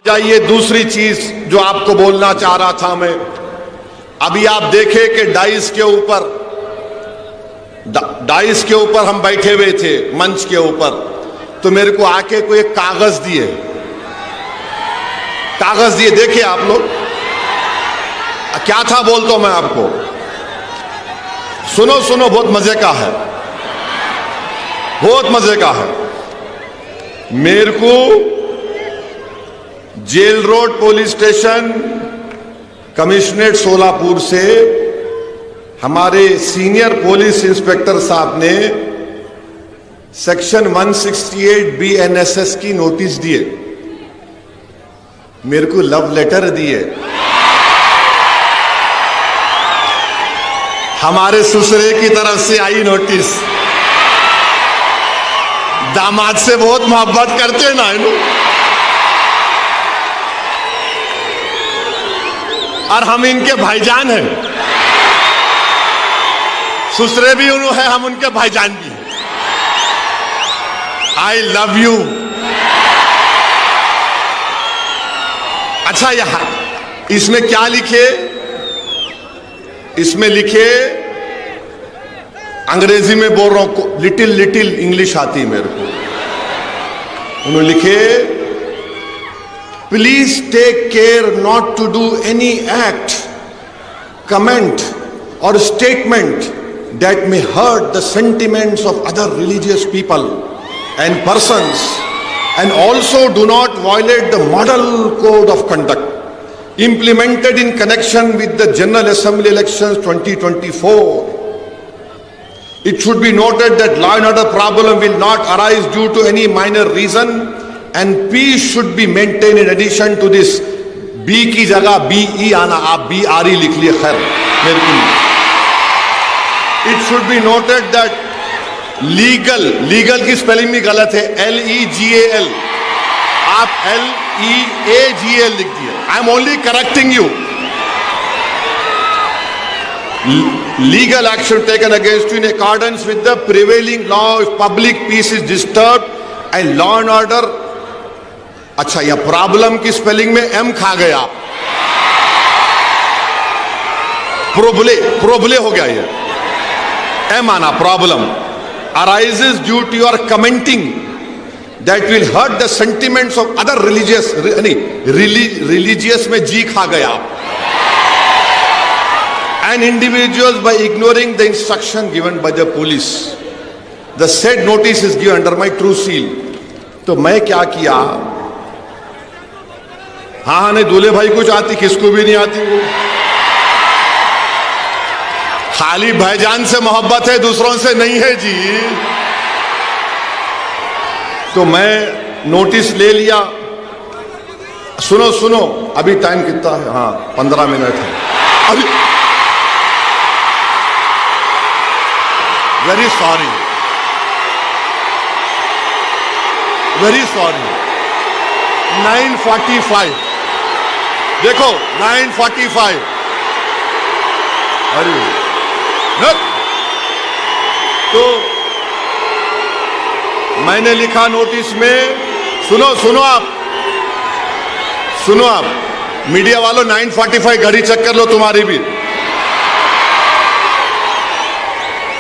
जाइए दूसरी चीज जो आपको बोलना चाह रहा था मैं। अभी आप देखे कि डाइस के ऊपर हम बैठे हुए थे मंच के ऊपर, तो मेरे को आके कोई एक कागज दिए, देखिए आप लोग क्या था बोलता हूं मैं आपको, सुनो बहुत मजे का है, बहुत मजे का है। मेरे को jail road police station commissionerate Solapur से हमारे सीनियर पुलिस इंस्पेक्टर साहब ने सेक्शन 168 BNSS की नोटिस दिए, मेरे को लव लेटर दिए। हमारे ससुरे की तरफ से आई नोटिस। दामाद से बहुत मोहब्बत करते ना और हम इनके भाईजान हैं, ससुरे भी है, हम उनके भाईजान भी हैं। I love you. अच्छा, यहां इसमें क्या लिखे? इसमें लिखे, अंग्रेजी में बोल रहा हूं, लिटिल इंग्लिश आती है मेरे को। उन्होंने लिखे, please take care not to do any act, comment और statement that may hurt the sentiments of other religious people and persons, and also do not violate the model code of conduct implemented in connection with the General Assembly elections 2024. It should be noted that law and order problem will not arise due to any minor reason, and peace should be maintained. In addition to this, B की जगह BE आना, आप BRE लिख लिए, खैर मेरे को नहीं। It should be noted that legal की स्पेलिंग भी गलत है, LEGAL, आप LEAGL लिख दिए। I am only correcting you. Legal action taken against you in accordance with the prevailing law if public peace is disturbed and law and order। अच्छा, यह problem की स्पेलिंग में M खा गया, प्रोबले हो गया, ये M आना, problem arises due to your commenting that will hurt the sentiments of other religious में G खा गया, and individuals by ignoring the instruction given by the police. The said notice is given under my true seal। तो मैं क्या किया, हाँ नहीं, दूल्हे भाई कुछ आती, किसको भी नहीं आती, वो खाली भाईजान से मोहब्बत है, दूसरों से नहीं है जी। तो मैं नोटिस ले लिया। सुनो, अभी टाइम कितना है? हाँ, 15 मिनट है अभी। वेरी सॉरी, 9:45, देखो 9:45। अरे तो मैंने लिखा नोटिस में, सुनो आप मीडिया वालों, 9:45 घड़ी चेक कर लो तुम्हारी भी।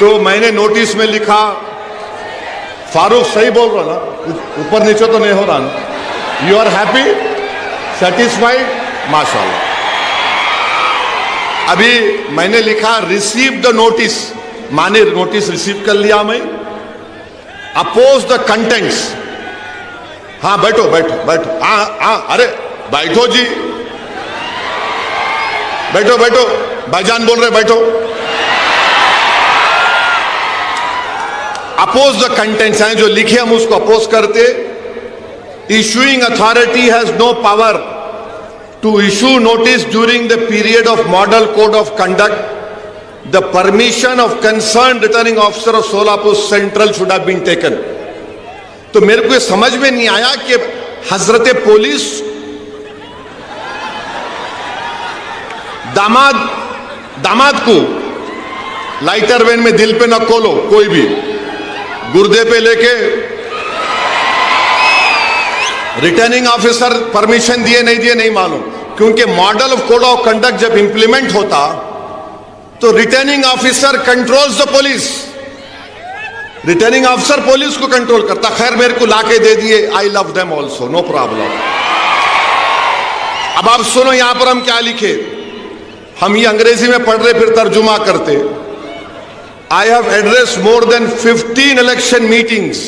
तो मैंने नोटिस में लिखा, फारूक सही बोल रहा ना, ऊपर नीचे तो नहीं हो रहा ना? यू आर हैप्पी, सेटिस्फाइड, माशाल्लाह। अभी मैंने लिखा, रिसीव द नोटिस, माने नोटिस रिसीव कर लिया मैं। अपोज द कंटेंट्स, हाँ बैठो, हाँ अरे बैठो जी, बैठो भाईजान बोल रहे, बैठो। अपोज द कंटेंट्स हैं जो लिखे, हम उसको अपोज करते। Issuing authority has no power to issue notice during the period of model code of conduct. The permission of concerned returning officer of Solapur Central should have been taken। तो मेरे को समझ में नहीं आया कि हजरत पुलिस दामाद को लाइटर वैन में दिल पे न खोलो, कोई भी गुर्दे पे लेके रिटर्निंग ऑफिसर परमिशन दिए नहीं दिए नहीं मालूम, क्योंकि model of code of conduct जब इंप्लीमेंट होता तो returning officer controls the police, returning officer police को कंट्रोल करता। खैर मेरे को लाके दे दिए, I love them also, no problem. अब आप सुनो यहां पर हम क्या लिखे, हम ये अंग्रेजी में पढ़ रहे फिर तर्जुमा करते। I have address more than 15 election meetings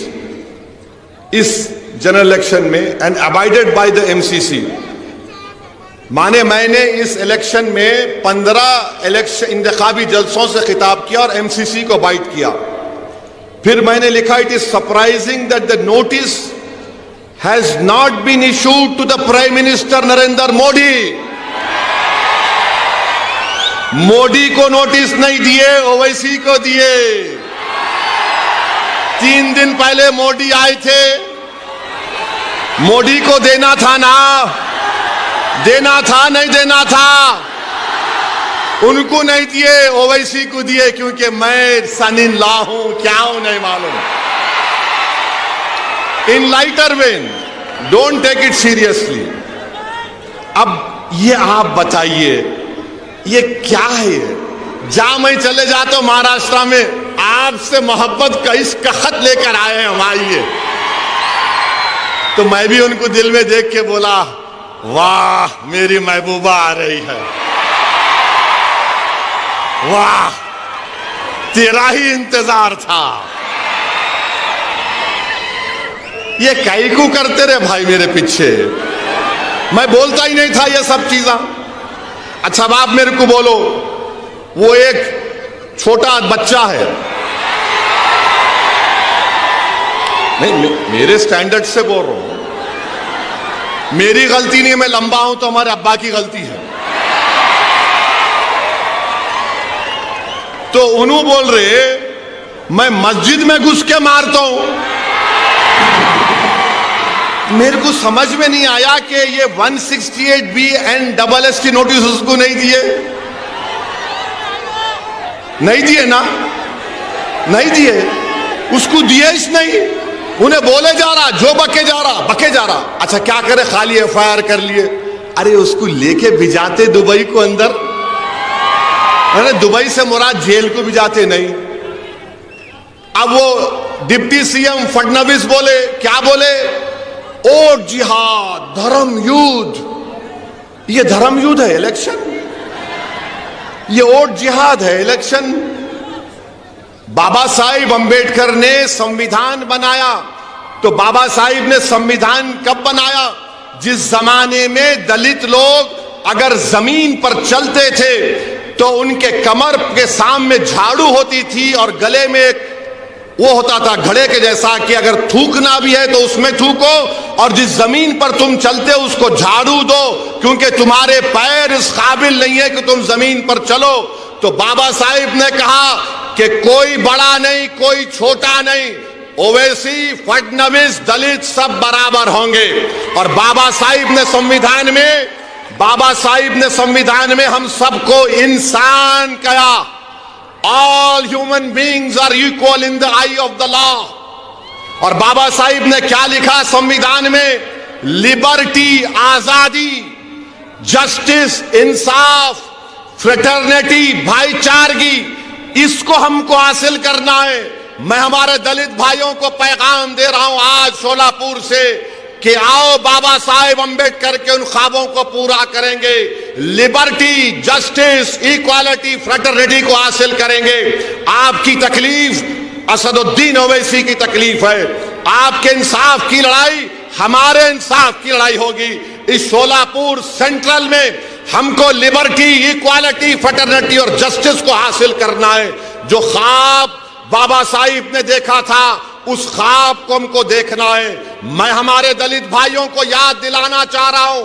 इस जनरल इलेक्शन में and abided by the MCC. माने मैंने इस इलेक्शन में 15 इलेक्शन इंतखाबी जलसों से खिताब किया और एमसीसी को अबाइड किया। फिर मैंने लिखा, it is surprising that the notice has not been issued to the prime minister Narendra Modi. Modi को नोटिस नहीं दिए, ओवैसी को दिए। 3 दिन पहले मोदी आए थे, मोदी को देना था ना, देना था नहीं देना था, उनको नहीं दिए, ओवैसी को दिए, क्योंकि मैं सन इन लॉ हूं, क्या हूं नहीं मालूम। In lighter vein, don't take it seriously. अब ये आप बताइए ये क्या है? जहां मैं चले जाता हूं महाराष्ट्र में, आपसे मोहब्बत का इसका खत लेकर आए हैं हम, आइए। तो मैं भी उनको दिल में देख के बोला, वाह मेरी महबूबा आ रही है, वाह तेरा ही इंतजार था। ये कैकू करते रहे भाई मेरे पीछे, मैं बोलता ही नहीं था ये सब चीज़ें। अच्छा अब आप मेरे को बोलो, वो एक छोटा बच्चा है, नहीं मेरे स्टैंडर्ड से बोल रहा हूं, मेरी गलती नहीं, मैं लंबा हूं तो हमारे अब्बा की गलती है। तो उन्होंने बोल रहे मैं मस्जिद में घुस के मारता हूं। मेरे को समझ में नहीं आया कि ये 168B एंड SSS की नोटिस उसको नहीं दिए, नहीं दिए ना, नहीं दिए, उसको दिए ही नहीं। उन्हें बोले जा रहा, जो बके जा रहा, बके जा रहा। अच्छा क्या करे, खाली FIR कर लिए। अरे उसको लेके भिजाते दुबई को अंदर, अरे दुबई से मुराद जेल को भिजाते नहीं। अब वो डिप्टी CM फडणवीस बोले, क्या बोले, ओट जिहाद, धर्म युद्ध। ये धर्म युद्ध है इलेक्शन, ये ओट जिहाद है इलेक्शन। बाबा साहिब अंबेडकर ने संविधान बनाया, तो बाबा साहिब ने संविधान कब बनाया? जिस जमाने में दलित लोग अगर जमीन पर चलते थे तो उनके कमर के सामने झाड़ू होती थी और गले में एक वो होता था घड़े के जैसा कि अगर थूकना भी है तो उसमें थूको, और जिस जमीन पर तुम चलते हो उसको झाड़ू दो, क्योंकि तुम्हारे पैर इस काबिल नहीं है कि तुम जमीन पर चलो। तो बाबा साहिब ने कहा कि कोई बड़ा नहीं, कोई छोटा नहीं, ओवैसी, फडणवीस, दलित सब बराबर होंगे। और बाबा साहिब ने संविधान में हम सबको इंसान कहा। All human beings are equal in the eye of the law। और बाबा साहिब ने क्या लिखा संविधान में? लिबर्टी, आजादी, जस्टिस, इंसाफ, फ्रेटर्निटी, भाईचारगी, इसको हमको हासिल करना है। मैं हमारे दलित भाइयों को पैगाम दे रहा हूं आज शोलापुर से कि आओ बाबा साहेब अंबेडकर के उन ख्वाबों को पूरा करेंगे। लिबर्टी, जस्टिस, इक्वालिटी, फ्रेटर्निटी को हासिल करेंगे। आपकी तकलीफ असदुद्दीन ओवैसी की तकलीफ है, आपके इंसाफ की लड़ाई हमारे इंसाफ की लड़ाई होगी। इस शोलापुर सेंट्रल में हमको लिबर्टी, इक्वालिटी, फ्रेटर्निटी और जस्टिस को हासिल करना है। जो ख्वाब बाबा साहिब ने देखा था उस ख्वाब को हमको देखना है। मैं हमारे दलित भाइयों को याद दिलाना चाह रहा हूं,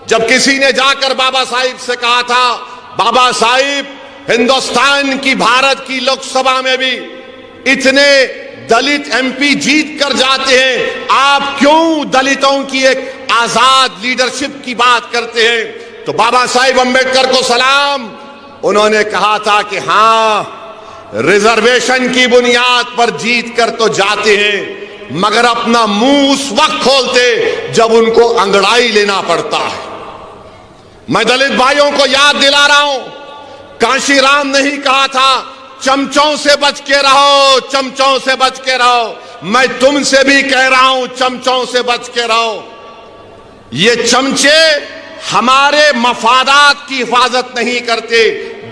जब किसी ने जाकर बाबा साहिब से कहा था, बाबा साहिब हिंदुस्तान की, भारत की लोकसभा में भी इतने दलित MP जीत कर जाते हैं, आप क्यों दलितों की एक आजाद लीडरशिप की बात करते हैं? तो बाबा साहिब अंबेडकर को सलाम, उन्होंने कहा था कि हां, रिजर्वेशन की बुनियाद पर जीत कर तो जाते हैं, मगर अपना मुंह उस वक्त खोलते जब उनको अंगड़ाई लेना पड़ता है। मैं दलित भाइयों को याद दिला रहा हूं, कांशीराम ने ही कहा था, चमचों से बच के रहो, चमचों से बच के रहो। मैं तुमसे भी कह रहा हूं, चमचों से बच के रहो। ये चमचे हमारे मफादात की हिफाजत नहीं करते,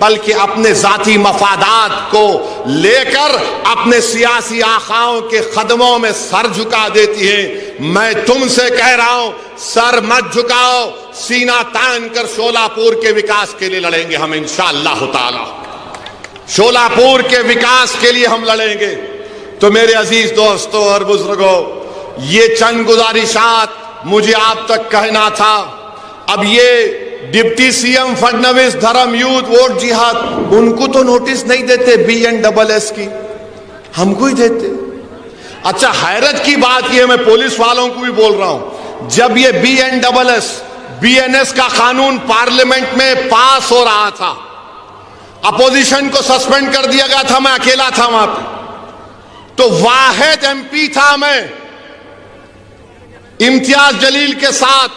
बल्कि अपने जाती मफादात को लेकर अपने सियासी आखाओं के कदमों में सर झुका देती है। मैं तुमसे कह रहा हूं, सर मत झुकाओ, सीना तान कर शोलापुर के विकास के लिए लड़ेंगे हम इंशाअल्लाह ताला। शोलापुर के विकास के लिए हम लड़ेंगे। तो मेरे अजीज दोस्तों और बुजुर्गों, ये चंद गुजारिशात मुझे आप तक कहना था। अब ये डिप्टी सीएम फडणवीस धर्म यूथ वोट जिहाद, उनको तो नोटिस नहीं देते BNSS की, हमको ही देते। अच्छा, हैरत की बात यह, मैं पुलिस वालों को भी बोल रहा हूं, जब ये BNS का कानून पार्लियामेंट में पास हो रहा था, अपोजिशन को सस्पेंड कर दिया गया था, मैं अकेला था वहां पे, तो वाहिद MP था मैं इम्तियाज जलील के साथ,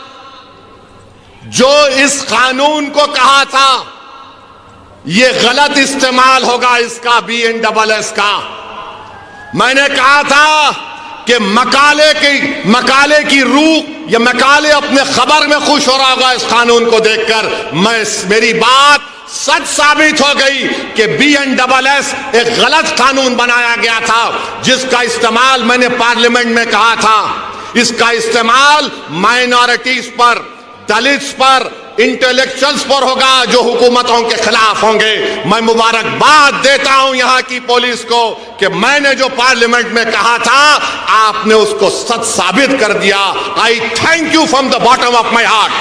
जो इस कानून को कहा था यह गलत इस्तेमाल होगा इसका BNSS का। मैंने कहा था कि मकाले की रूह या मकाले अपने खबर में खुश हो रहा होगा इस कानून को देखकर। मेरी बात सच साबित हो गई कि BNSS एक गलत कानून बनाया गया था, जिसका इस्तेमाल मैंने पार्लियामेंट में कहा था, इसका इस्तेमाल माइनॉरिटीज पर, दलित्स पर, इंटेलेक्चुअल्स पर होगा जो हुकूमतों के खिलाफ होंगे। मैं मुबारकबाद देता हूं यहां की पुलिस को कि मैंने जो पार्लियामेंट में कहा था आपने उसको सच साबित कर दिया। आई thank you from the bottom of my heart.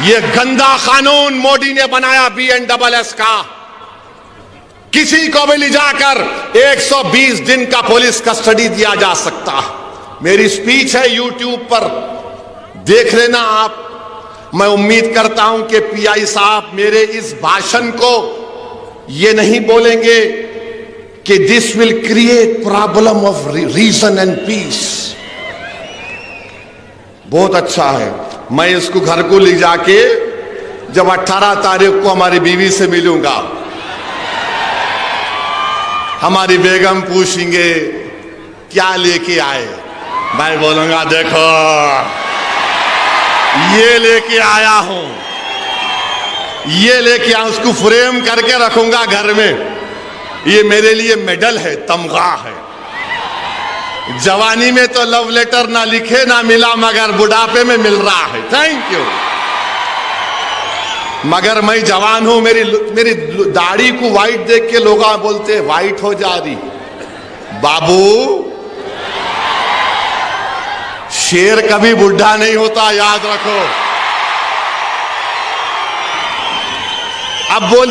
यह गंदा कानून मोदी ने बनाया BNSS का। किसी को भी ले जाकर 120 दिन का पुलिस कस्टडी दिया जा सकता। मेरी स्पीच है YouTube पर, देख लेना आप। मैं उम्मीद करता हूं कि PI साहब मेरे इस भाषण को ये नहीं बोलेंगे कि this will create problem of reason and peace. बहुत अच्छा है, मैं इसको घर को ले जाके जब 18 तारीख को हमारी बीवी से मिलूंगा, हमारी बेगम पूछेंगे क्या लेके आए, मैं बोलूंगा देखो ये लेके आया हूं, ये लेके आया, उसको फ्रेम करके रखूंगा घर में। ये मेरे लिए मेडल है, तमगा है। जवानी में तो लव लेटर ना लिखे ना मिला, मगर बुढ़ापे में मिल रहा है। Thank you. मगर मैं जवान हूं, मेरी दाढ़ी को व्हाइट देख के लोग बोलते व्हाइट हो जा रही। बाबू, शेर कभी बुढ़ा नहीं होता, याद रखो।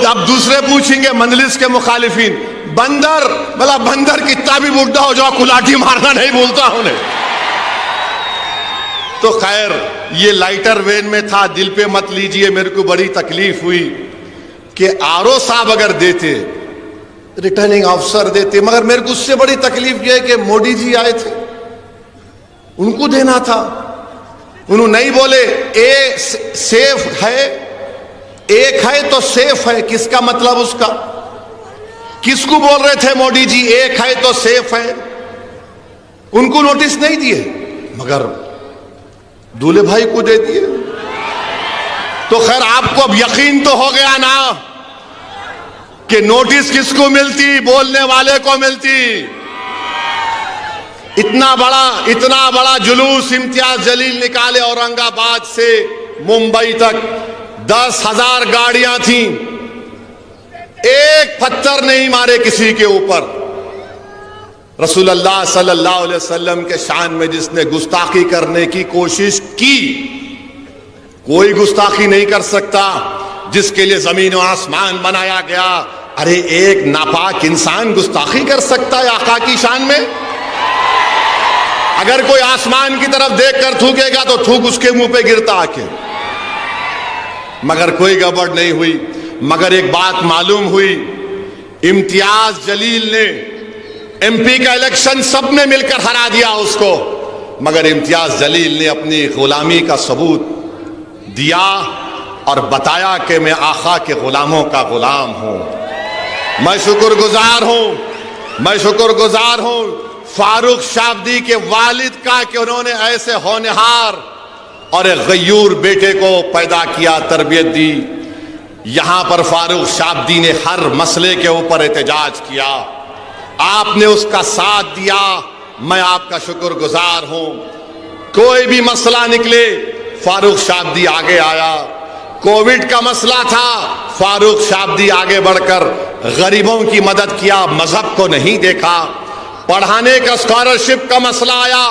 अब दूसरे पूछेंगे मंजलिस के मुखालिफिन, बंदर, भला बंदर कितना भी बुढ़ा हो जाओ कुलाठी मारना नहीं भूलता उन्हें। तो खैर, ये लाइटर वेन में था, दिल पे मत लीजिए। मेरे को बड़ी तकलीफ हुई कि RO साहब अगर देते, रिटर्निंग ऑफिसर देते, मगर मेरे को उससे बड़ी तकलीफ यह है कि मोदी जी आए थे, उनको देना था। उन्होंने नहीं बोले ए सेफ है, एक है तो सेफ है। किसका मतलब उसका? किसको बोल रहे थे मोदी जी एक है तो सेफ है? उनको नोटिस नहीं दिए, मगर दूल्हे भाई को दे दिए। तो खैर, आपको अब यकीन तो हो गया ना कि नोटिस किसको मिलती? बोलने वाले को मिलती। इतना बड़ा जुलूस इम्तियाज जलील निकाले औरंगाबाद से मुंबई तक, 10,000 गाड़ियां थीं, एक पत्थर नहीं मारे किसी के ऊपर। रसूलुल्लाह सल्लल्लाहु अलैहि वसल्लम के शान में जिसने गुस्ताखी करने की कोशिश की, कोई गुस्ताखी नहीं कर सकता, जिसके लिए जमीन और आसमान बनाया गया। अरे एक नापाक इंसान गुस्ताखी कर सकता है आका की शान में? अगर कोई आसमान की तरफ देखकर थूकेगा तो थूक उसके मुंह पे गिरता आके। मगर कोई गड़बड़ नहीं हुई। मगर एक बात मालूम हुई, इम्तियाज जलील ने एमपी का इलेक्शन सबने मिलकर हरा दिया उसको, मगर इम्तियाज जलील ने अपनी गुलामी का सबूत दिया और बताया कि मैं आका के गुलामों का गुलाम हूं। मैं शुक्रगुजार हूं, मैं शुक्रगुजार हूं फारूक शाब्दी के वालिद का कि उन्होंने ऐसे होनहार और एक गयूर बेटे को पैदा किया, तरबियत दी। यहां पर फारूक शाब्दी ने हर मसले के ऊपर एहतजाज किया, आपने उसका साथ दिया, मैं आपका शुक्रगुजार हूं। कोई भी मसला निकले फारूक शाब्दी आगे आया। कोविड का मसला था, फारूक शाब्दी आगे बढ़कर गरीबों की मदद किया, मजहब को नहीं देखा। पढ़ाने का स्कॉलरशिप का मसला आया,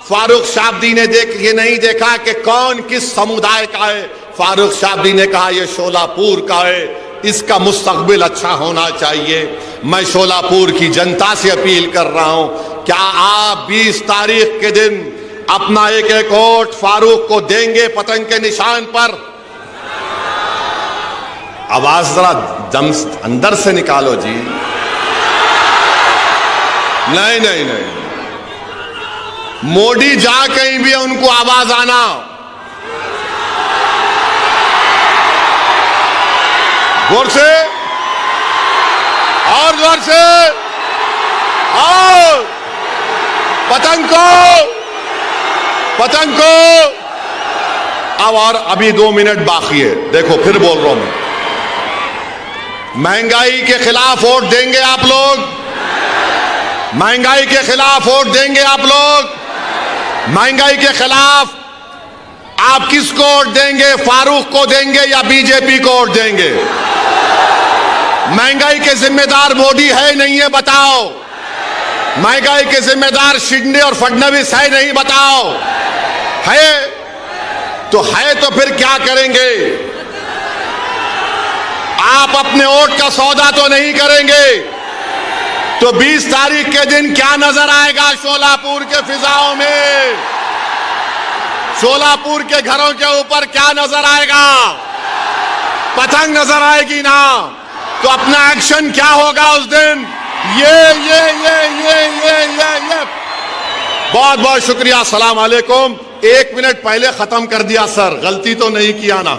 फारूक शाब्दी ने ये नहीं देखा कि कौन किस समुदाय का है। फारूक शाब्दी ने कहा यह शोलापुर का है, इसका मुस्तकबिल अच्छा होना चाहिए। मैं शोलापुर की जनता से अपील कर रहा हूं, क्या आप 20 तारीख के दिन अपना एक एक वोट फारूक को देंगे पतंग के निशान पर? आवाज जरा दम अंदर से निकालो जी। नहीं नहीं नहीं, मोदी जा कहीं भी उनको आवाज आना। जोर से और जोर से, और पतंग को अब, और अभी 2 मिनट बाकी है। देखो फिर बोल रहा हूं मैं, महंगाई के खिलाफ वोट देंगे आप लोग, महंगाई के खिलाफ वोट देंगे आप लोग। महंगाई के खिलाफ आप किसको वोट देंगे? फारूक को देंगे या बीजेपी को वोट देंगे? महंगाई के जिम्मेदार मोदी है नहीं है बताओ? महंगाई के जिम्मेदार शिंदे और फडणवीस है नहीं बताओ? है तो फिर क्या करेंगे? आप अपने वोट का सौदा तो नहीं करेंगे, तो 20 तारीख के दिन क्या नजर आएगा शोलापुर के फिजाओं में? शोलापुर के घरों के ऊपर क्या नजर आएगा? पतंग नजर आएगी ना? तो अपना एक्शन क्या होगा उस दिन? ये बहुत बहुत शुक्रिया, अस्सलाम वालेकुम। 1 मिनट पहले खत्म कर दिया सर, गलती तो नहीं किया ना?